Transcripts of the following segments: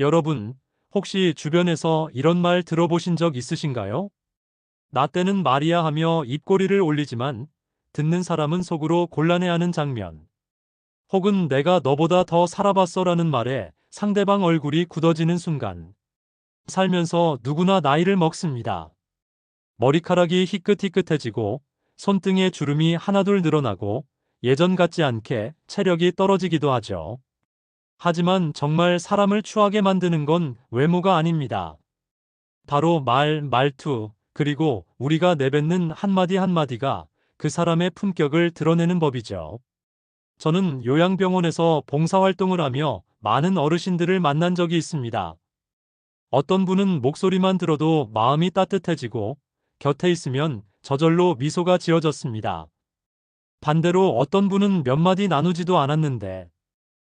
여러분, 혹시 주변에서 이런 말 들어보신 적 있으신가요? 나 때는 말이야 하며 입꼬리를 올리지만 듣는 사람은 속으로 곤란해하는 장면. 혹은 내가 너보다 더 살아봤어라는 말에 상대방 얼굴이 굳어지는 순간. 살면서 누구나 나이를 먹습니다. 머리카락이 희끗희끗해지고 손등에 주름이 하나둘 늘어나고 예전 같지 않게 체력이 떨어지기도 하죠. 하지만 정말 사람을 추하게 만드는 건 외모가 아닙니다. 바로 말, 말투, 그리고 우리가 내뱉는 한마디 한마디가 그 사람의 품격을 드러내는 법이죠. 저는 요양병원에서 봉사활동을 하며 많은 어르신들을 만난 적이 있습니다. 어떤 분은 목소리만 들어도 마음이 따뜻해지고 곁에 있으면 저절로 미소가 지어졌습니다. 반대로 어떤 분은 몇 마디 나누지도 않았는데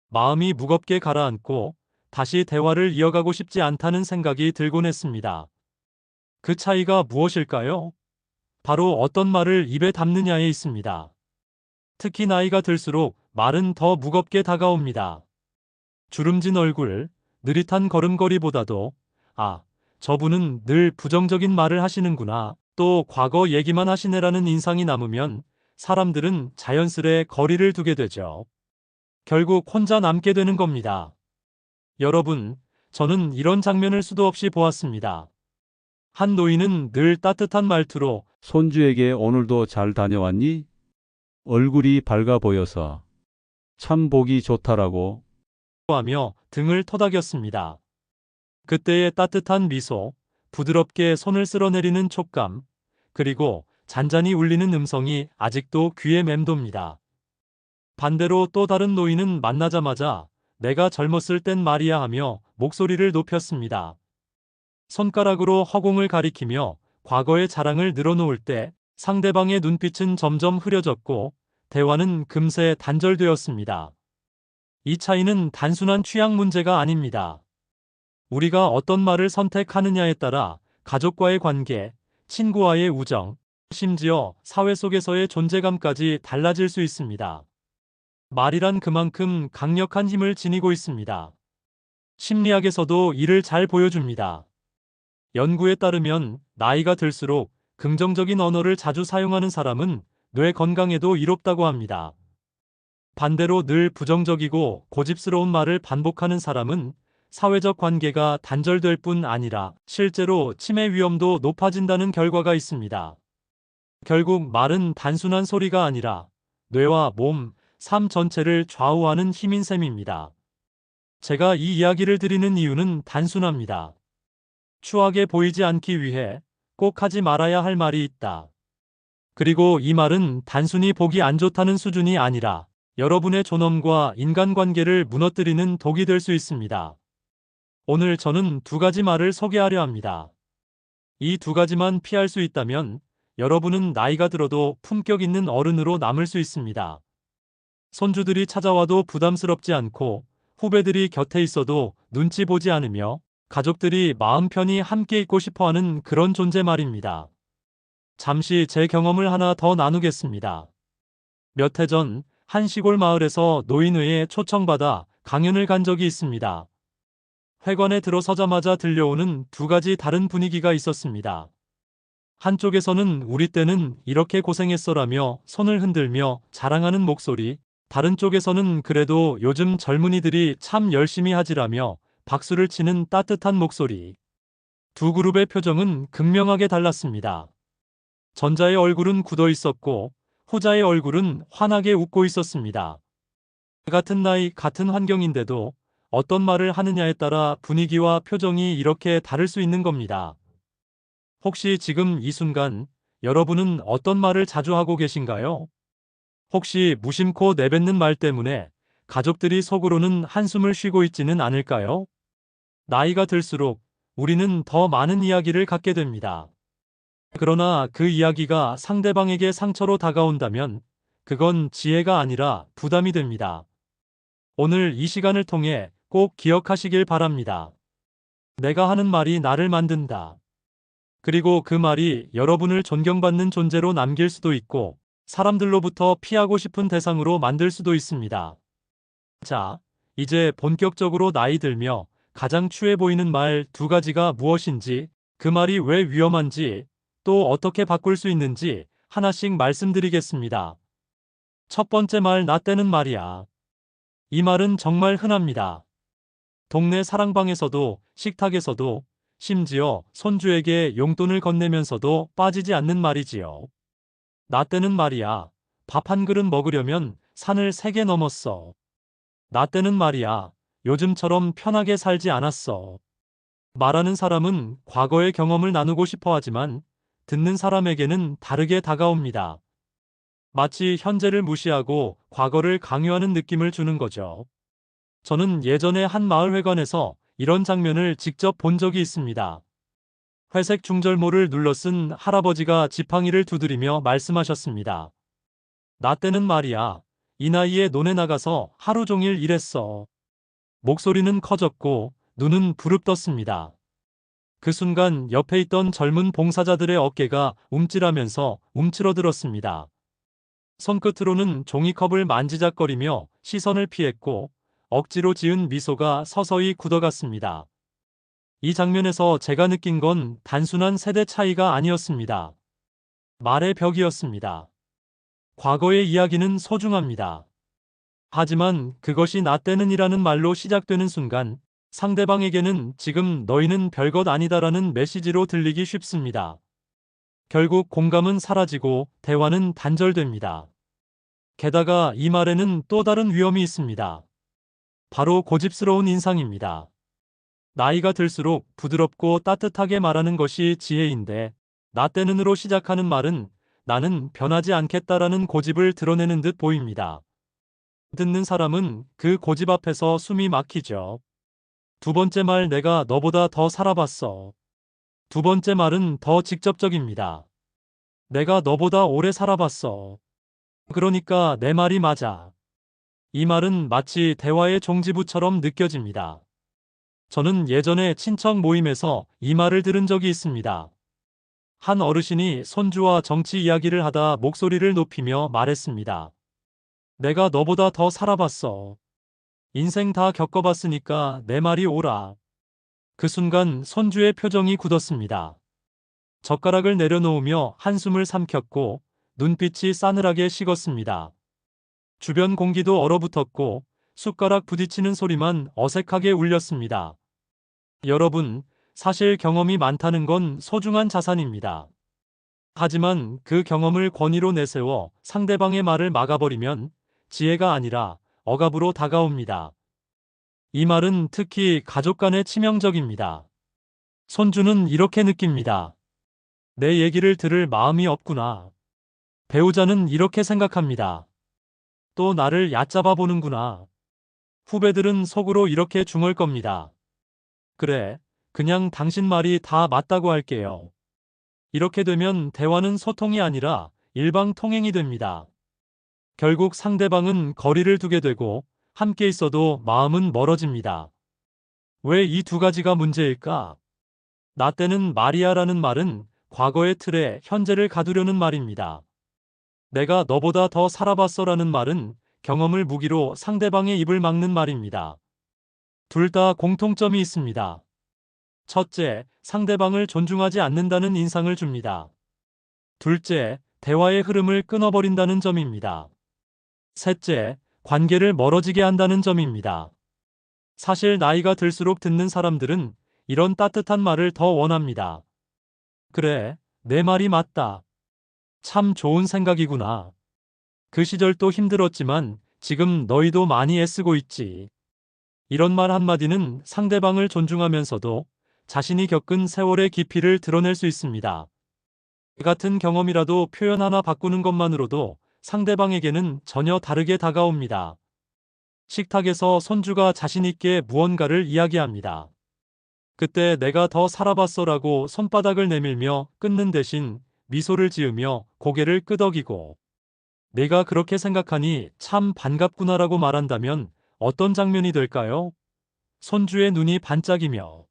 마음이 무겁게 가라앉고 다시 대화를 이어가고 싶지 않다는 생각이 들곤 했습니다. 그 차이가 무엇일까요? 바로 어떤 말을 입에 담느냐에 있습니다. 특히 나이가 들수록 말은 더 무겁게 다가옵니다. 주름진 얼굴, 느릿한 걸음걸이보다도 아, 저분은 늘 부정적인 말을 하시는구나, 또 과거 얘기만 하시네라는 인상이 남으면 사람들은 자연스레 거리를 두게 되죠. 결국 혼자 남게 되는 겁니다. 여러분, 저는 이런 장면을 수도 없이 보았습니다. 한 노인은 늘 따뜻한 말투로 손주에게 오늘도 잘 다녀왔니? 얼굴이 밝아 보여서 참 보기 좋다라고. 하며 등을 토닥였습니다. 그때의 따뜻한 미소, 부드럽게 손을 쓸어내리는 촉감, 그리고 잔잔히 울리는 음성이 아직도 귀에 맴돕니다. 반대로 또 다른 노인은 만나자마자 내가 젊었을 땐 말이야 하며 목소리를 높였습니다. 손가락으로 허공을 가리키며 과거의 자랑을 늘어놓을 때 상대방의 눈빛은 점점 흐려졌고 대화는 금세 단절되었습니다. 이 차이는 단순한 취향 문제가 아닙니다. 우리가 어떤 말을 선택하느냐에 따라 가족과의 관계, 친구와의 우정, 심지어 사회 속에서의 존재감까지 달라질 수 있습니다. 말이란 그만큼 강력한 힘을 지니고 있습니다. 심리학에서도 이를 잘 보여줍니다. 연구에 따르면 나이가 들수록 긍정적인 언어를 자주 사용하는 사람은 뇌 건강에도 이롭다고 합니다. 반대로 늘 부정적이고 고집스러운 말을 반복하는 사람은 사회적 관계가 단절될 뿐 아니라 실제로 치매 위험도 높아진다는 결과가 있습니다. 결국 말은 단순한 소리가 아니라 뇌와 몸, 삶 전체를 좌우하는 힘인 셈입니다. 제가 이 이야기를 드리는 이유는 단순합니다. 추하게 보이지 않기 위해 꼭 하지 말아야 할 말이 있다. 그리고 이 말은 단순히 보기 안 좋다는 수준이 아니라 여러분의 존엄과 인간관계를 무너뜨리는 독이 될 수 있습니다. 오늘 저는 두 가지 말을 소개하려 합니다. 이 두 가지만 피할 수 있다면 여러분은 나이가 들어도 품격 있는 어른으로 남을 수 있습니다. 손주들이 찾아와도 부담스럽지 않고 후배들이 곁에 있어도 눈치 보지 않으며 가족들이 마음 편히 함께 있고 싶어하는 그런 존재 말입니다. 잠시 제 경험을 하나 더 나누겠습니다. 몇 해 전 한 시골 마을에서 노인회에 초청받아 강연을 간 적이 있습니다. 회관에 들어서자마자 들려오는 두 가지 다른 분위기가 있었습니다. 한쪽에서는 우리 때는 이렇게 고생했어라며 손을 흔들며 자랑하는 목소리, 다른 쪽에서는 그래도 요즘 젊은이들이 참 열심히 하지라며 박수를 치는 따뜻한 목소리. 두 그룹의 표정은 극명하게 달랐습니다. 전자의 얼굴은 굳어 있었고 후자의 얼굴은 환하게 웃고 있었습니다. 같은 나이, 같은 환경인데도 어떤 말을 하느냐에 따라 분위기와 표정이 이렇게 다를 수 있는 겁니다. 혹시 지금 이 순간 여러분은 어떤 말을 자주 하고 계신가요? 혹시 무심코 내뱉는 말 때문에 가족들이 속으로는 한숨을 쉬고 있지는 않을까요? 나이가 들수록 우리는 더 많은 이야기를 갖게 됩니다. 그러나 그 이야기가 상대방에게 상처로 다가온다면 그건 지혜가 아니라 부담이 됩니다. 오늘 이 시간을 통해 꼭 기억하시길 바랍니다. 내가 하는 말이 나를 만든다. 그리고 그 말이 여러분을 존경받는 존재로 남길 수도 있고 사람들로부터 피하고 싶은 대상으로 만들 수도 있습니다. 자, 이제 본격적으로 나이 들며 가장 추해 보이는 말 두 가지가 무엇인지, 그 말이 왜 위험한지, 또 어떻게 바꿀 수 있는지 하나씩 말씀드리겠습니다. 첫 번째 말, 나 때는 말이야. 이 말은 정말 흔합니다. 동네 사랑방에서도, 식탁에서도, 심지어 손주에게 용돈을 건네면서도 빠지지 않는 말이지요. 나 때는 말이야. 밥 한 그릇 먹으려면 산을 3개 넘었어. 나 때는 말이야. 요즘처럼 편하게 살지 않았어. 말하는 사람은 과거의 경험을 나누고 싶어 하지만 듣는 사람에게는 다르게 다가옵니다. 마치 현재를 무시하고 과거를 강요하는 느낌을 주는 거죠. 저는 예전에 한 마을회관에서 이런 장면을 직접 본 적이 있습니다. 회색 중절모를 눌러 쓴 할아버지가 지팡이를 두드리며 말씀하셨습니다. 나 때는 말이야. 이 나이에 논에 나가서 하루 종일 일했어. 목소리는 커졌고 눈은 부릅떴습니다. 그 순간 옆에 있던 젊은 봉사자들의 어깨가 움찔하면서 움츠러들었습니다. 손끝으로는 종이컵을 만지작거리며 시선을 피했고 억지로 지은 미소가 서서히 굳어갔습니다. 이 장면에서 제가 느낀 건 단순한 세대 차이가 아니었습니다. 말의 벽이었습니다. 과거의 이야기는 소중합니다. 하지만 그것이 나 때는이라는 말로 시작되는 순간 상대방에게는 지금 너희는 별것 아니다라는 메시지로 들리기 쉽습니다. 결국 공감은 사라지고 대화는 단절됩니다. 게다가 이 말에는 또 다른 위험이 있습니다. 바로 고집스러운 인상입니다. 나이가 들수록 부드럽고 따뜻하게 말하는 것이 지혜인데, 나 때는으로 시작하는 말은 나는 변하지 않겠다라는 고집을 드러내는 듯 보입니다. 듣는 사람은 그 고집 앞에서 숨이 막히죠. 두 번째 말, 내가 너보다 더 살아봤어. 두 번째 말은 더 직접적입니다. 내가 너보다 오래 살아봤어. 그러니까 내 말이 맞아. 이 말은 마치 대화의 종지부처럼 느껴집니다. 저는 예전에 친척 모임에서 이 말을 들은 적이 있습니다. 한 어르신이 손주와 정치 이야기를 하다 목소리를 높이며 말했습니다. 내가 너보다 더 살아봤어. 인생 다 겪어봤으니까 내 말이 옳아. 그 순간 손주의 표정이 굳었습니다. 젓가락을 내려놓으며 한숨을 삼켰고 눈빛이 싸늘하게 식었습니다. 주변 공기도 얼어붙었고 숟가락 부딪히는 소리만 어색하게 울렸습니다. 여러분, 사실 경험이 많다는 건 소중한 자산입니다. 하지만 그 경험을 권위로 내세워 상대방의 말을 막아버리면 지혜가 아니라 억압으로 다가옵니다. 이 말은 특히 가족 간에 치명적입니다. 손주는 이렇게 느낍니다. 내 얘기를 들을 마음이 없구나. 배우자는 이렇게 생각합니다. 또 나를 얕잡아 보는구나. 후배들은 속으로 이렇게 중얼 겁니다. 그래, 그냥 당신 말이 다 맞다고 할게요. 이렇게 되면 대화는 소통이 아니라 일방통행이 됩니다. 결국 상대방은 거리를 두게 되고 함께 있어도 마음은 멀어집니다. 왜 이 두 가지가 문제일까? 나 때는 말이야라는 말은 과거의 틀에 현재를 가두려는 말입니다. 내가 너보다 더 살아봤어라는 말은 경험을 무기로 상대방의 입을 막는 말입니다. 둘 다 공통점이 있습니다. 첫째, 상대방을 존중하지 않는다는 인상을 줍니다. 둘째, 대화의 흐름을 끊어버린다는 점입니다. 셋째, 관계를 멀어지게 한다는 점입니다. 사실 나이가 들수록 듣는 사람들은 이런 따뜻한 말을 더 원합니다. 그래, 내 말이 맞다. 참 좋은 생각이구나. 그 시절도 힘들었지만 지금 너희도 많이 애쓰고 있지. 이런 말 한마디는 상대방을 존중하면서도 자신이 겪은 세월의 깊이를 드러낼 수 있습니다. 같은 경험이라도 표현 하나 바꾸는 것만으로도 상대방에게는 전혀 다르게 다가옵니다. 식탁에서 손주가 자신있게 무언가를 이야기합니다. 그때 내가 더 살아봤어라고 손바닥을 내밀며 끊는 대신 미소를 지으며 고개를 끄덕이고 내가 그렇게 생각하니 참 반갑구나라고 말한다면 어떤 장면이 될까요? 손주의 눈이 반짝이며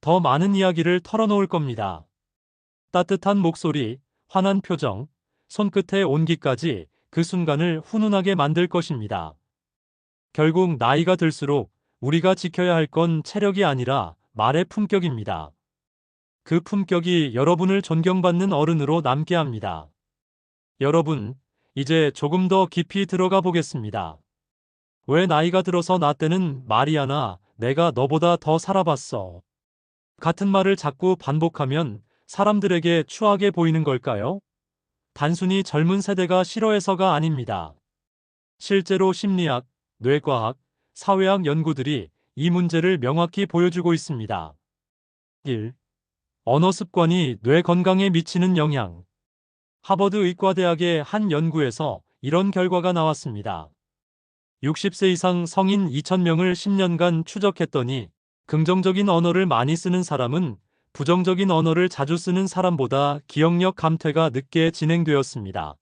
더 많은 이야기를 털어놓을 겁니다. 따뜻한 목소리, 환한 표정, 손끝의 온기까지 그 순간을 훈훈하게 만들 것입니다. 결국 나이가 들수록 우리가 지켜야 할 건 체력이 아니라 말의 품격입니다. 그 품격이 여러분을 존경받는 어른으로 남게 합니다. 여러분, 이제 조금 더 깊이 들어가 보겠습니다. 왜 나이가 들어서 나 때는 말이 하나 내가 너보다 더 살아봤어. 같은 말을 자꾸 반복하면 사람들에게 추하게 보이는 걸까요? 단순히 젊은 세대가 싫어해서가 아닙니다. 실제로 심리학, 뇌과학, 사회학 연구들이 이 문제를 명확히 보여주고 있습니다. 1. 언어 습관이 뇌 건강에 미치는 영향. 하버드 의과대학의 한 연구에서 이런 결과가 나왔습니다. 60세 이상 성인 2,000명을 10년간 추적했더니 긍정적인 언어를 많이 쓰는 사람은 부정적인 언어를 자주 쓰는 사람보다 기억력 감퇴가 늦게 진행되었습니다.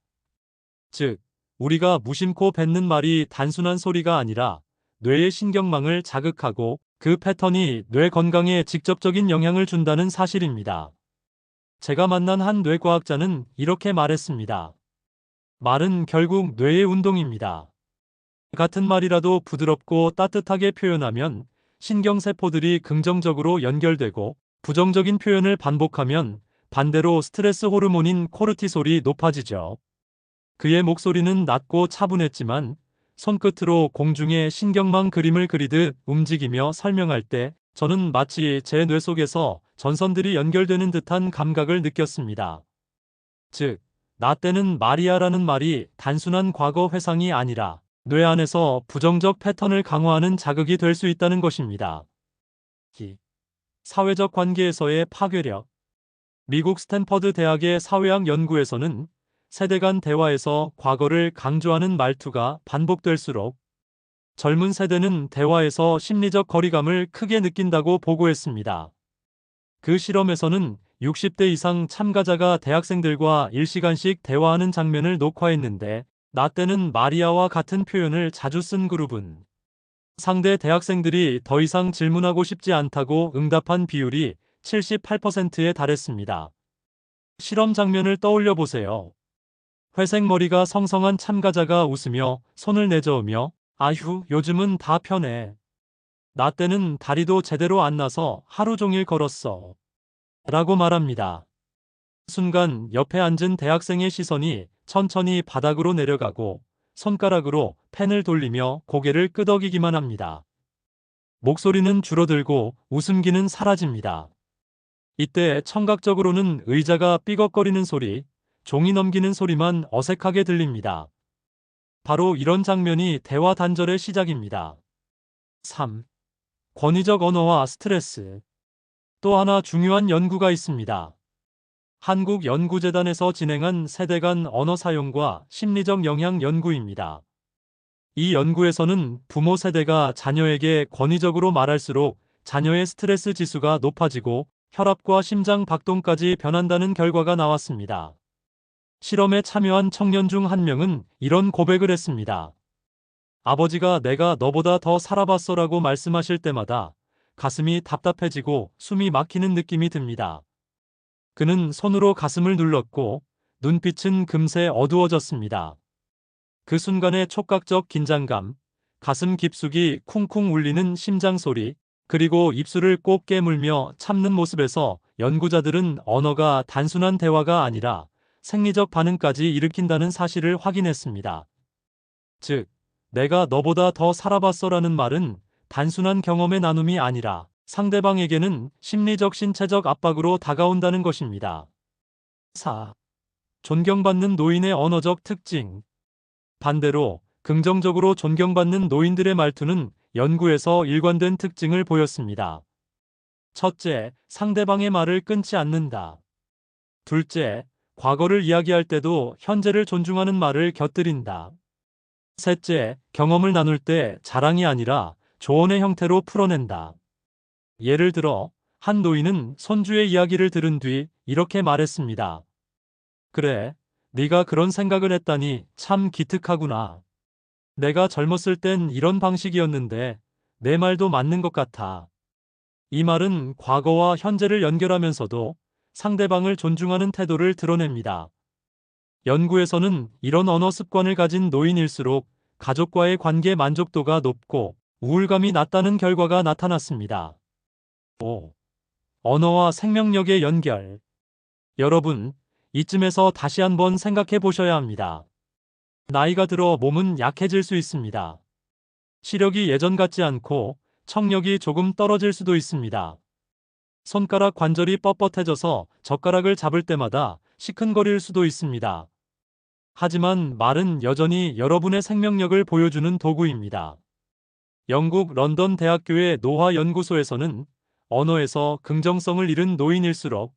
즉, 우리가 무심코 뱉는 말이 단순한 소리가 아니라 뇌의 신경망을 자극하고 그 패턴이 뇌 건강에 직접적인 영향을 준다는 사실입니다. 제가 만난 한 뇌과학자는 이렇게 말했습니다. 말은 결국 뇌의 운동입니다. 같은 말이라도 부드럽고 따뜻하게 표현하면 신경세포들이 긍정적으로 연결되고 부정적인 표현을 반복하면 반대로 스트레스 호르몬인 코르티솔이 높아지죠. 그의 목소리는 낮고 차분했지만 손끝으로 공중에 신경망 그림을 그리듯 움직이며 설명할 때 저는 마치 제 뇌 속에서 전선들이 연결되는 듯한 감각을 느꼈습니다. 즉, 나 때는 말이야라는 말이 단순한 과거 회상이 아니라 뇌 안에서 부정적 패턴을 강화하는 자극이 될 수 있다는 것입니다. 사회적 관계에서의 파괴력. 미국 스탠퍼드 대학의 사회학 연구에서는 세대 간 대화에서 과거를 강조하는 말투가 반복될수록 젊은 세대는 대화에서 심리적 거리감을 크게 느낀다고 보고했습니다. 그 실험에서는 60대 이상 참가자가 대학생들과 1시간씩 대화하는 장면을 녹화했는데 나 때는 마리아와 같은 표현을 자주 쓴 그룹은 상대 대학생들이 더 이상 질문하고 싶지 않다고 응답한 비율이 78%에 달했습니다. 실험 장면을 떠올려 보세요. 회색 머리가 성성한 참가자가 웃으며 손을 내저으며 아휴, 요즘은 다 편해. 나 때는 다리도 제대로 안 나서 하루 종일 걸었어. 라고 말합니다. 순간 옆에 앉은 대학생의 시선이 천천히 바닥으로 내려가고 손가락으로 펜을 돌리며 고개를 끄덕이기만 합니다. 목소리는 줄어들고 웃음기는 사라집니다. 이때 청각적으로는 의자가 삐걱거리는 소리, 종이 넘기는 소리만 어색하게 들립니다. 바로 이런 장면이 대화 단절의 시작입니다. 3. 권위적 언어와 스트레스. 또 하나 중요한 연구가 있습니다. 한국연구재단에서 진행한 세대 간 언어 사용과 심리적 영향 연구입니다. 이 연구에서는 부모 세대가 자녀에게 권위적으로 말할수록 자녀의 스트레스 지수가 높아지고 혈압과 심장 박동까지 변한다는 결과가 나왔습니다. 실험에 참여한 청년 중 한 명은 이런 고백을 했습니다. 아버지가 내가 너보다 더 살아봤어라고 말씀하실 때마다 가슴이 답답해지고 숨이 막히는 느낌이 듭니다. 그는 손으로 가슴을 눌렀고 눈빛은 금세 어두워졌습니다. 그 순간의 촉각적 긴장감, 가슴 깊숙이 쿵쿵 울리는 심장 소리, 그리고 입술을 꼭 깨물며 참는 모습에서 연구자들은 언어가 단순한 대화가 아니라 생리적 반응까지 일으킨다는 사실을 확인했습니다. 즉, 내가 너보다 더 살아봤어라는 말은 단순한 경험의 나눔이 아니라 상대방에게는 심리적 신체적 압박으로 다가온다는 것입니다. 4. 존경받는 노인의 언어적 특징. 반대로 긍정적으로 존경받는 노인들의 말투는 연구에서 일관된 특징을 보였습니다. 첫째, 상대방의 말을 끊지 않는다. 둘째, 과거를 이야기할 때도 현재를 존중하는 말을 곁들인다. 셋째, 경험을 나눌 때 자랑이 아니라 조언의 형태로 풀어낸다. 예를 들어, 한 노인은 손주의 이야기를 들은 뒤 이렇게 말했습니다. 그래, 네가 그런 생각을 했다니 참 기특하구나. 내가 젊었을 땐 이런 방식이었는데 내 말도 맞는 것 같아. 이 말은 과거와 현재를 연결하면서도 상대방을 존중하는 태도를 드러냅니다. 연구에서는 이런 언어 습관을 가진 노인일수록 가족과의 관계 만족도가 높고 우울감이 낮다는 결과가 나타났습니다. 5. 언어와 생명력의 연결. 여러분, 이쯤에서 다시 한번 생각해 보셔야 합니다. 나이가 들어 몸은 약해질 수 있습니다. 시력이 예전 같지 않고 청력이 조금 떨어질 수도 있습니다. 손가락 관절이 뻣뻣해져서 젓가락을 잡을 때마다 시큰거릴 수도 있습니다. 하지만 말은 여전히 여러분의 생명력을 보여주는 도구입니다. 영국 런던 대학교의 노화연구소에서는 언어에서 긍정성을 잃은 노인일수록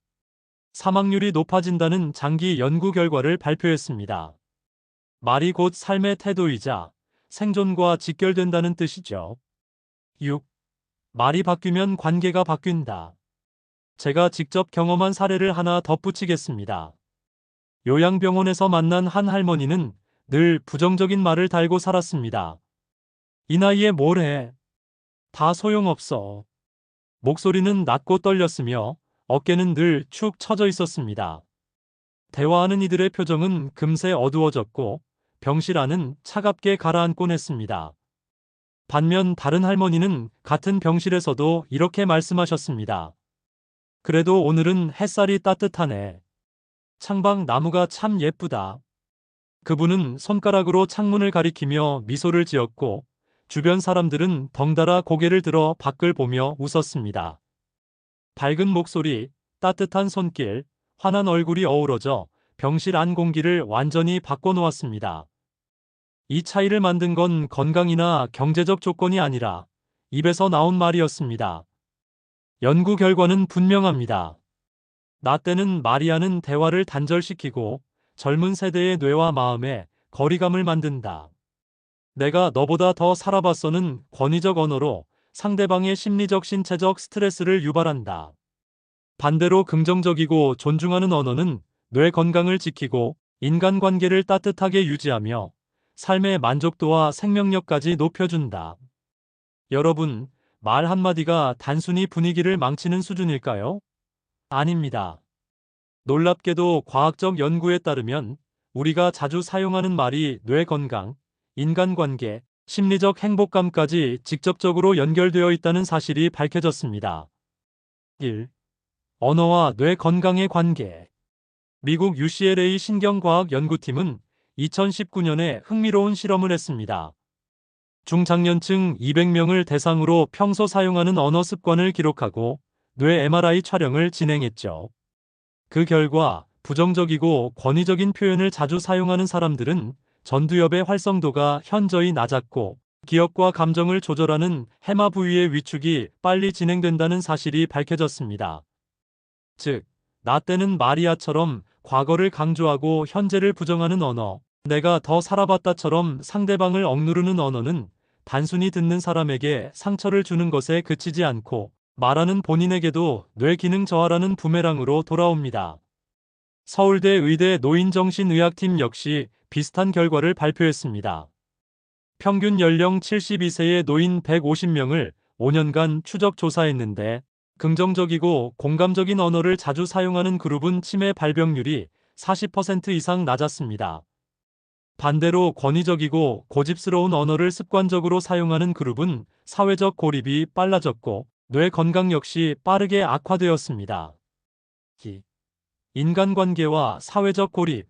사망률이 높아진다는 장기 연구 결과를 발표했습니다. 말이 곧 삶의 태도이자 생존과 직결된다는 뜻이죠. 6. 말이 바뀌면 관계가 바뀐다. 제가 직접 경험한 사례를 하나 덧붙이겠습니다. 요양병원에서 만난 한 할머니는 늘 부정적인 말을 달고 살았습니다. 이 나이에 뭘 해? 다 소용없어. 목소리는 낮고 떨렸으며 어깨는 늘 축 처져 있었습니다. 대화하는 이들의 표정은 금세 어두워졌고 병실 안은 차갑게 가라앉곤 했습니다. 반면 다른 할머니는 같은 병실에서도 이렇게 말씀하셨습니다. 그래도 오늘은 햇살이 따뜻하네. 창밖 나무가 참 예쁘다. 그분은 손가락으로 창문을 가리키며 미소를 지었고 주변 사람들은 덩달아 고개를 들어 밖을 보며 웃었습니다. 밝은 목소리, 따뜻한 손길, 환한 얼굴이 어우러져 병실 안 공기를 완전히 바꿔놓았습니다. 이 차이를 만든 건 건강이나 경제적 조건이 아니라 입에서 나온 말이었습니다. 연구 결과는 분명합니다. 나 때는 말이 하는 대화를 단절시키고 젊은 세대의 뇌와 마음에 거리감을 만든다. 내가 너보다 더 살아봤어는 권위적 언어로 상대방의 심리적 신체적 스트레스를 유발한다. 반대로 긍정적이고 존중하는 언어는 뇌 건강을 지키고 인간관계를 따뜻하게 유지하며 삶의 만족도와 생명력까지 높여준다. 여러분, 말 한마디가 단순히 분위기를 망치는 수준일까요? 아닙니다. 놀랍게도 과학적 연구에 따르면 우리가 자주 사용하는 말이 뇌 건강, 인간관계, 심리적 행복감까지 직접적으로 연결되어 있다는 사실이 밝혀졌습니다. 1. 언어와 뇌 건강의 관계. 미국 UCLA 신경과학 연구팀은 2019년에 흥미로운 실험을 했습니다. 중장년층 200명을 대상으로 평소 사용하는 언어 습관을 기록하고 뇌 MRI 촬영을 진행했죠. 그 결과 부정적이고 권위적인 표현을 자주 사용하는 사람들은 전두엽의 활성도가 현저히 낮았고 기억과 감정을 조절하는 해마 부위의 위축이 빨리 진행된다는 사실이 밝혀졌습니다. 즉, 나 때는 말이야처럼 과거를 강조하고 현재를 부정하는 언어, 내가 더 살아봤다처럼 상대방을 억누르는 언어는 단순히 듣는 사람에게 상처를 주는 것에 그치지 않고 말하는 본인에게도 뇌 기능 저하라는 부메랑으로 돌아옵니다. 서울대 의대 노인정신의학팀 역시 비슷한 결과를 발표했습니다. 평균 연령 72세의 노인 150명을 5년간 추적 조사했는데 긍정적이고 공감적인 언어를 자주 사용하는 그룹은 치매 발병률이 40% 이상 낮았습니다. 반대로 권위적이고 고집스러운 언어를 습관적으로 사용하는 그룹은 사회적 고립이 빨라졌고 뇌 건강 역시 빠르게 악화되었습니다. 인간관계와 사회적 고립.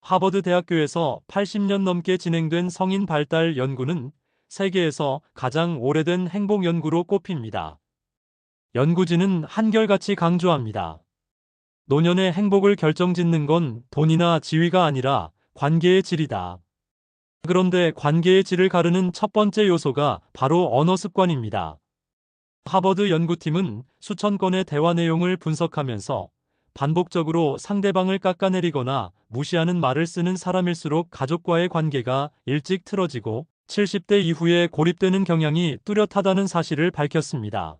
하버드 대학교에서 80년 넘게 진행된 성인 발달 연구는 세계에서 가장 오래된 행복 연구로 꼽힙니다. 연구진은 한결같이 강조합니다. 노년의 행복을 결정짓는 건 돈이나 지위가 아니라 관계의 질이다. 그런데 관계의 질을 가르는 첫 번째 요소가 바로 언어 습관입니다. 하버드 연구팀은 수천 건의 대화 내용을 분석하면서 반복적으로 상대방을 깎아내리거나 무시하는 말을 쓰는 사람일수록 가족과의 관계가 일찍 틀어지고 70대 이후에 고립되는 경향이 뚜렷하다는 사실을 밝혔습니다.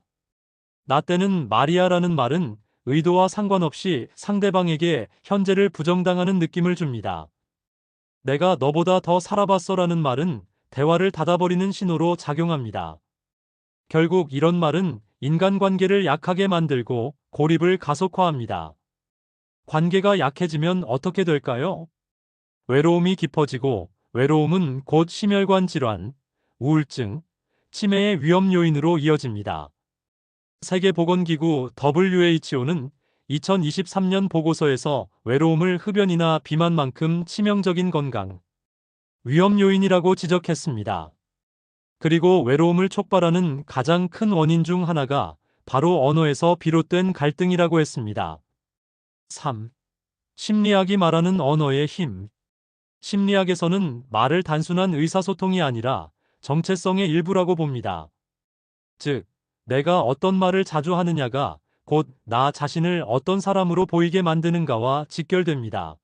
나 때는 말이야라는 말은 의도와 상관없이 상대방에게 현재를 부정당하는 느낌을 줍니다. 내가 너보다 더 살아봤어라는 말은 대화를 닫아버리는 신호로 작용합니다. 결국 이런 말은 인간관계를 약하게 만들고 고립을 가속화합니다. 관계가 약해지면 어떻게 될까요? 외로움이 깊어지고 외로움은 곧 심혈관 질환, 우울증, 치매의 위험 요인으로 이어집니다. 세계보건기구 WHO는 2023년 보고서에서 외로움을 흡연이나 비만만큼 치명적인 건강 위험 요인이라고 지적했습니다. 그리고 외로움을 촉발하는 가장 큰 원인 중 하나가 바로 언어에서 비롯된 갈등이라고 했습니다. 3. 심리학이 말하는 언어의 힘. 심리학에서는 말을 단순한 의사소통이 아니라 정체성의 일부라고 봅니다. 즉, 내가 어떤 말을 자주 하느냐가 곧 나 자신을 어떤 사람으로 보이게 만드는가와 직결됩니다.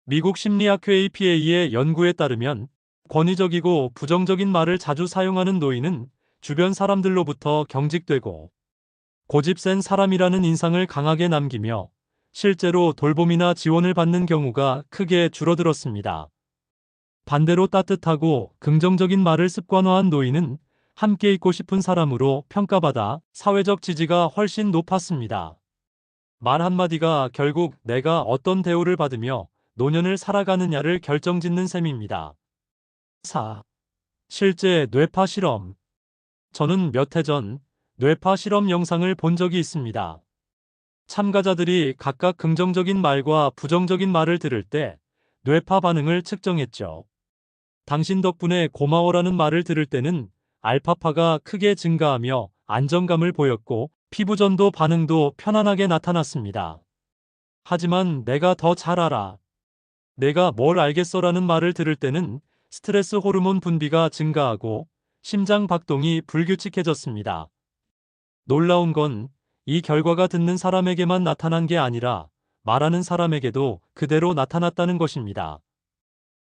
미국 심리학회 APA의 연구에 따르면 권위적이고 부정적인 말을 자주 사용하는 노인은 주변 사람들로부터 경직되고 고집센 사람이라는 인상을 강하게 남기며 실제로 돌봄이나 지원을 받는 경우가 크게 줄어들었습니다. 반대로 따뜻하고 긍정적인 말을 습관화한 노인은 함께 있고 싶은 사람으로 평가받아 사회적 지지가 훨씬 높았습니다. 말 한마디가 결국 내가 어떤 대우를 받으며 노년을 살아가느냐를 결정짓는 셈입니다. 4. 실제 뇌파 실험. 저는 몇 해 전 뇌파 실험 영상을 본 적이 있습니다. 참가자들이 각각 긍정적인 말과 부정적인 말을 들을 때 뇌파 반응을 측정했죠. 당신 덕분에 고마워라는 말을 들을 때는 알파파가 크게 증가하며 안정감을 보였고 피부전도 반응도 편안하게 나타났습니다. 하지만 내가 더 잘 알아. 내가 뭘 알겠어라는 말을 들을 때는 스트레스 호르몬 분비가 증가하고 심장 박동이 불규칙해졌습니다. 놀라운 건 이 결과가 듣는 사람에게만 나타난 게 아니라 말하는 사람에게도 그대로 나타났다는 것입니다.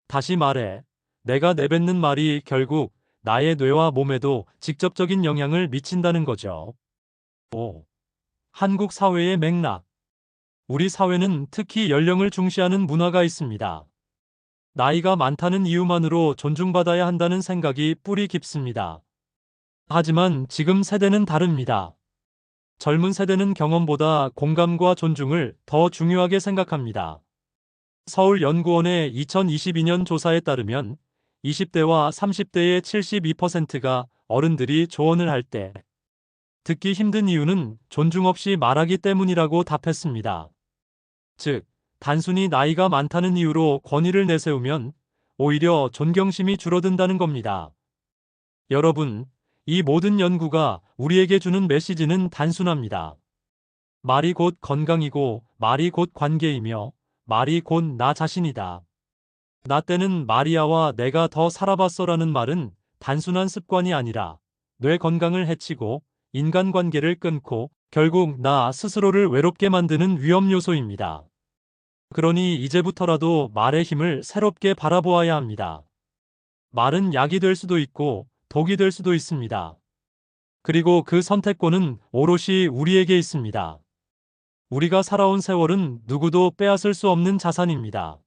다시 말해, 내가 내뱉는 말이 결국 나의 뇌와 몸에도 직접적인 영향을 미친다는 거죠. 5. 한국 사회의 맥락. 우리 사회는 특히 연령을 중시하는 문화가 있습니다. 나이가 많다는 이유만으로 존중받아야 한다는 생각이 뿌리 깊습니다. 하지만 지금 세대는 다릅니다. 젊은 세대는 경험보다 공감과 존중을 더 중요하게 생각합니다. 서울연구원의 2022년 조사에 따르면 20대와 30대의 72%가 어른들이 조언을 할 때 듣기 힘든 이유는 존중 없이 말하기 때문이라고 답했습니다. 즉, 단순히 나이가 많다는 이유로 권위를 내세우면 오히려 존경심이 줄어든다는 겁니다. 여러분, 이 모든 연구가 우리에게 주는 메시지는 단순합니다. 말이 곧 건강이고 말이 곧 관계이며 말이 곧 나 자신이다. 나 때는 마리아와 내가 더 살아봤어라는 말은 단순한 습관이 아니라 뇌 건강을 해치고 인간관계를 끊고 결국 나 스스로를 외롭게 만드는 위험 요소입니다. 그러니 이제부터라도 말의 힘을 새롭게 바라보아야 합니다. 말은 약이 될 수도 있고 독이 될 수도 있습니다. 그리고 그 선택권은 오롯이 우리에게 있습니다. 우리가 살아온 세월은 누구도 빼앗을 수 없는 자산입니다.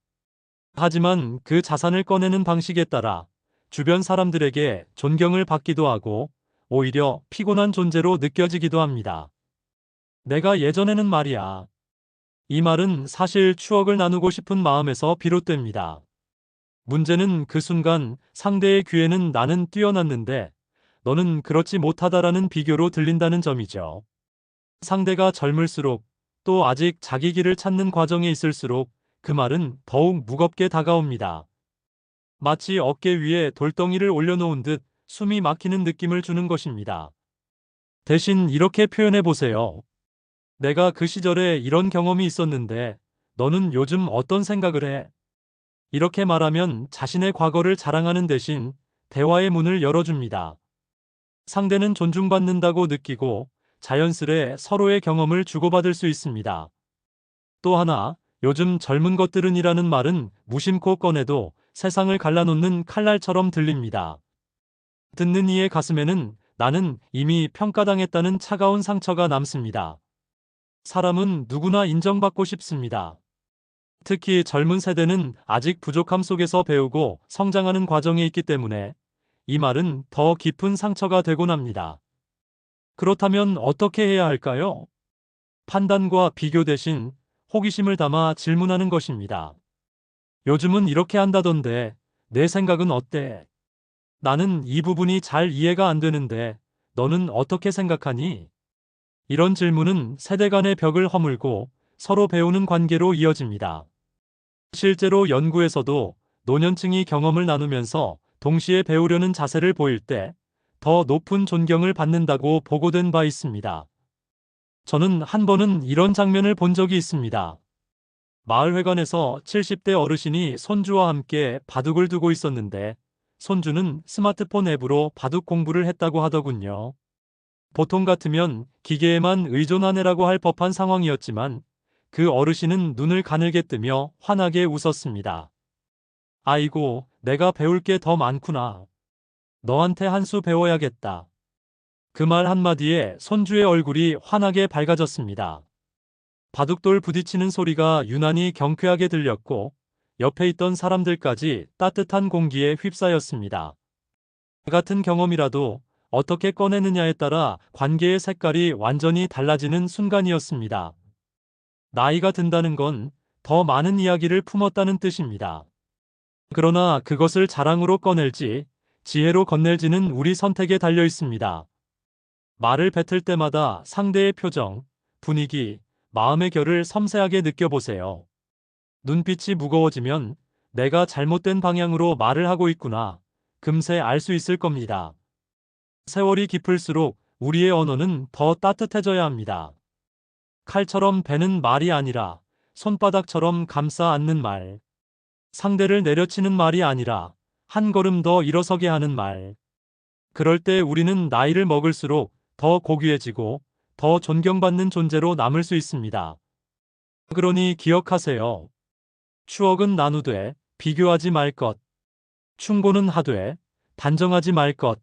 하지만 그 자산을 꺼내는 방식에 따라 주변 사람들에게 존경을 받기도 하고 오히려 피곤한 존재로 느껴지기도 합니다. 내가 예전에는 말이야. 이 말은 사실 추억을 나누고 싶은 마음에서 비롯됩니다. 문제는 그 순간 상대의 귀에는 나는 뛰어났는데 너는 그렇지 못하다라는 비교로 들린다는 점이죠. 상대가 젊을수록 또 아직 자기 길을 찾는 과정에 있을수록 그 말은 더욱 무겁게 다가옵니다. 마치 어깨 위에 돌덩이를 올려놓은 듯 숨이 막히는 느낌을 주는 것입니다. 대신 이렇게 표현해 보세요. 내가 그 시절에 이런 경험이 있었는데 너는 요즘 어떤 생각을 해? 이렇게 말하면 자신의 과거를 자랑하는 대신 대화의 문을 열어줍니다. 상대는 존중받는다고 느끼고 자연스레 서로의 경험을 주고받을 수 있습니다. 또 하나, 요즘 젊은 것들은이라는 말은 무심코 꺼내도 세상을 갈라놓는 칼날처럼 들립니다. 듣는 이의 가슴에는 나는 이미 평가당했다는 차가운 상처가 남습니다. 사람은 누구나 인정받고 싶습니다. 특히 젊은 세대는 아직 부족함 속에서 배우고 성장하는 과정에 있기 때문에 이 말은 더 깊은 상처가 되곤 합니다. 그렇다면 어떻게 해야 할까요? 판단과 비교 대신 호기심을 담아 질문하는 것입니다. 요즘은 이렇게 한다던데 내 생각은 어때? 나는 이 부분이 잘 이해가 안 되는데 너는 어떻게 생각하니? 이런 질문은 세대 간의 벽을 허물고 서로 배우는 관계로 이어집니다. 실제로 연구에서도 노년층이 경험을 나누면서 동시에 배우려는 자세를 보일 때 더 높은 존경을 받는다고 보고된 바 있습니다. 저는 한 번은 이런 장면을 본 적이 있습니다. 마을회관에서 70대 어르신이 손주와 함께 바둑을 두고 있었는데 손주는 스마트폰 앱으로 바둑 공부를 했다고 하더군요. 보통 같으면 기계에만 의존하느라고 할 법한 상황이었지만 그 어르신은 눈을 가늘게 뜨며 환하게 웃었습니다. 아이고, 내가 배울 게 더 많구나. 너한테 한 수 배워야겠다. 그 말 한마디에 손주의 얼굴이 환하게 밝아졌습니다. 바둑돌 부딪히는 소리가 유난히 경쾌하게 들렸고 옆에 있던 사람들까지 따뜻한 공기에 휩싸였습니다. 같은 경험이라도 어떻게 꺼내느냐에 따라 관계의 색깔이 완전히 달라지는 순간이었습니다. 나이가 든다는 건 더 많은 이야기를 품었다는 뜻입니다. 그러나 그것을 자랑으로 꺼낼지 지혜로 건넬지는 우리 선택에 달려 있습니다. 말을 뱉을 때마다 상대의 표정, 분위기, 마음의 결을 섬세하게 느껴보세요. 눈빛이 무거워지면 내가 잘못된 방향으로 말을 하고 있구나. 금세 알 수 있을 겁니다. 세월이 깊을수록 우리의 언어는 더 따뜻해져야 합니다. 칼처럼 베는 말이 아니라 손바닥처럼 감싸 안는 말. 상대를 내려치는 말이 아니라 한 걸음 더 일어서게 하는 말. 그럴 때 우리는 나이를 먹을수록 더 고귀해지고 더 존경받는 존재로 남을 수 있습니다. 그러니 기억하세요. 추억은 나누되 비교하지 말 것. 충고는 하되 단정하지 말 것.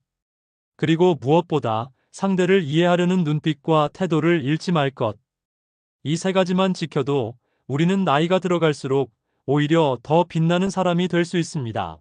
그리고 무엇보다 상대를 이해하려는 눈빛과 태도를 잃지 말 것. 이 세 가지만 지켜도 우리는 나이가 들어갈수록 오히려 더 빛나는 사람이 될 수 있습니다.